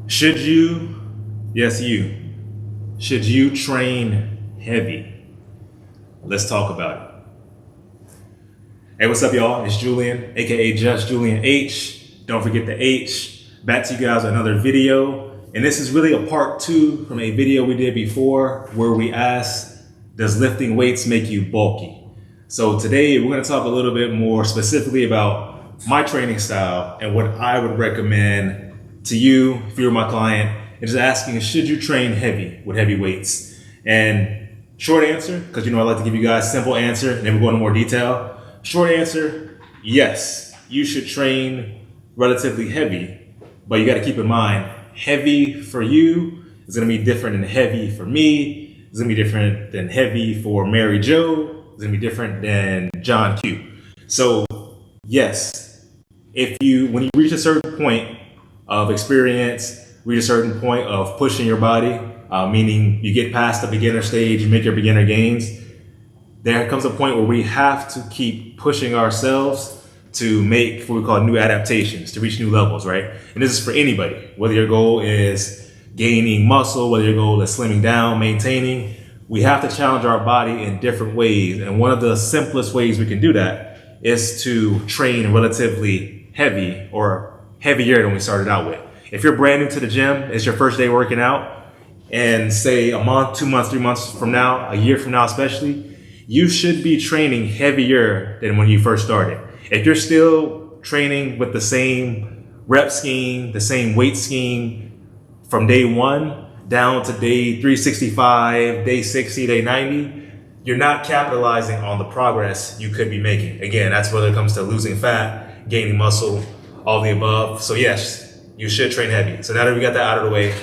Should you, yes you, should you train heavy? Let's talk about it. Hey, what's up y'all? It's Julian, aka Just Julian H. Don't forget the H. Back to you guys with another video. And this is really a part 2 from a video we did before where we asked, does lifting weights make you bulky? So today we're going to talk a little bit more specifically about my training style and what I would recommend to you if you're my client. And just asking, should you train heavy with heavy weights? And short answer, because I like to give you guys simple answer and then we'll go into more detail. Short answer, yes, you should train relatively heavy, but you got to keep in mind, heavy for you is going to be different than heavy for me. It's going to be different than heavy for Mary Jo. It's going to be different than John Q. So yes, when you reach a certain point of experience, reach a certain point of pushing your body, meaning you get past the beginner stage, you make your beginner gains, there comes a point where we have to keep pushing ourselves to make what we call new adaptations, to reach new levels, right? And this is for anybody, whether your goal is gaining muscle, whether your goal is slimming down, maintaining, we have to challenge our body in different ways. And one of the simplest ways we can do that is to train relatively heavy or heavier than we started out with. If you're brand new to the gym, it's your first day working out, and say a month, 2 months, 3 months from now, a year from now especially, you should be training heavier than when you first started. If you're still training with the same rep scheme, the same weight scheme from day 1 down to day 365, day 60, day 90, you're not capitalizing on the progress you could be making. Again, that's whether it comes to losing fat, gaining muscle, all the above. So yes, you should train heavy. So now that we got that out of the way,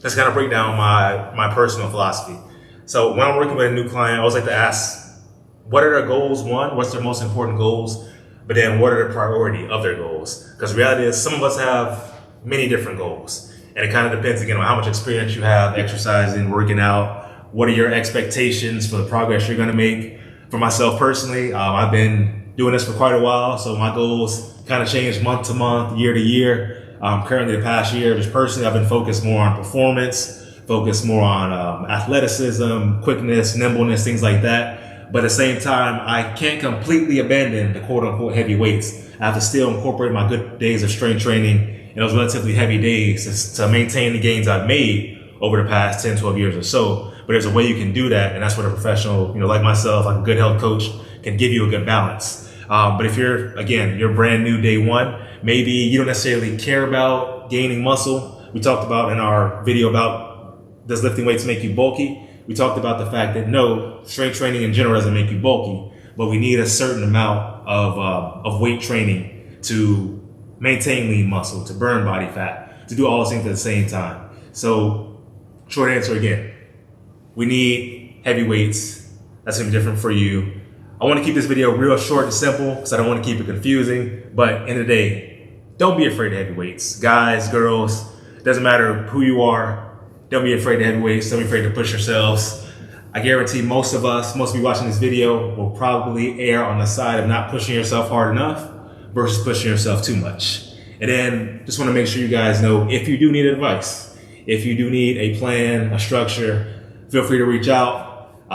let's kind of break down my personal philosophy. So when I'm working with a new client, I always like to ask, what are their goals? One, what's their most important goals? But then what are the priority of their goals? Because the reality is some of us have many different goals. And it kind of depends again on how much experience you have exercising, working out. What are your expectations for the progress you're going to make? For myself personally, I've been doing this for quite a while. So my goals kind of change month to month, year to year. Currently the past year, just personally, I've been focused more on performance, focused more on athleticism, quickness, nimbleness, things like that. But at the same time, I can't completely abandon the quote unquote heavy weights. I have to still incorporate my good days of strength training in those relatively heavy days to maintain the gains I've made over the past 10, 12 years or so. But there's a way you can do that. And that's what a professional, like myself, like a good health coach can give you a good balance. But if you're brand new day 1, maybe you don't necessarily care about gaining muscle. We talked about in our video about does lifting weights make you bulky? We talked about the fact that no, strength training in general doesn't make you bulky, but we need a certain amount of weight training to maintain lean muscle, to burn body fat, to do all those things at the same time. So short answer again, we need heavy weights. That's gonna be different for you. I want to keep this video real short and simple because I don't want to keep it confusing. But in the day, don't be afraid of heavy weights. Guys, girls, doesn't matter who you are. Don't be afraid of heavy weights. Don't be afraid to push yourselves. I guarantee most of you watching this video will probably err on the side of not pushing yourself hard enough versus pushing yourself too much. And then just want to make sure you guys know, if you do need advice, if you do need a plan, a structure, feel free to reach out.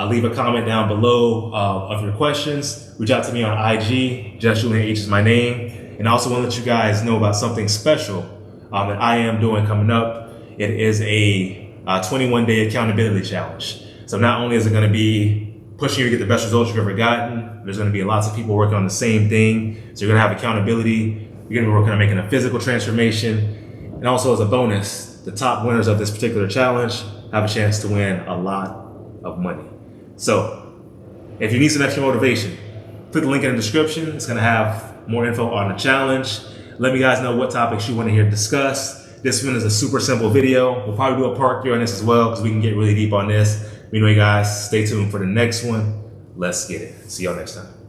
Leave a comment down below of your questions. Reach out to me on IG. Just Julian H is my name. And I also want to let you guys know about something special that I am doing coming up. It is a 21-day accountability challenge. So not only is it going to be pushing you to get the best results you've ever gotten, there's going to be lots of people working on the same thing. So you're going to have accountability. You're going to be working on making a physical transformation. And also as a bonus, the top winners of this particular challenge have a chance to win a lot of money. So if you need some extra motivation, click the link in the description. It's going to have more info on the challenge. Let me guys know what topics you want to hear discussed. This one is a super simple video. We'll probably do a part 3 on this as well because we can get really deep on this. Anyway, guys, stay tuned for the next one. Let's get it. See y'all next time.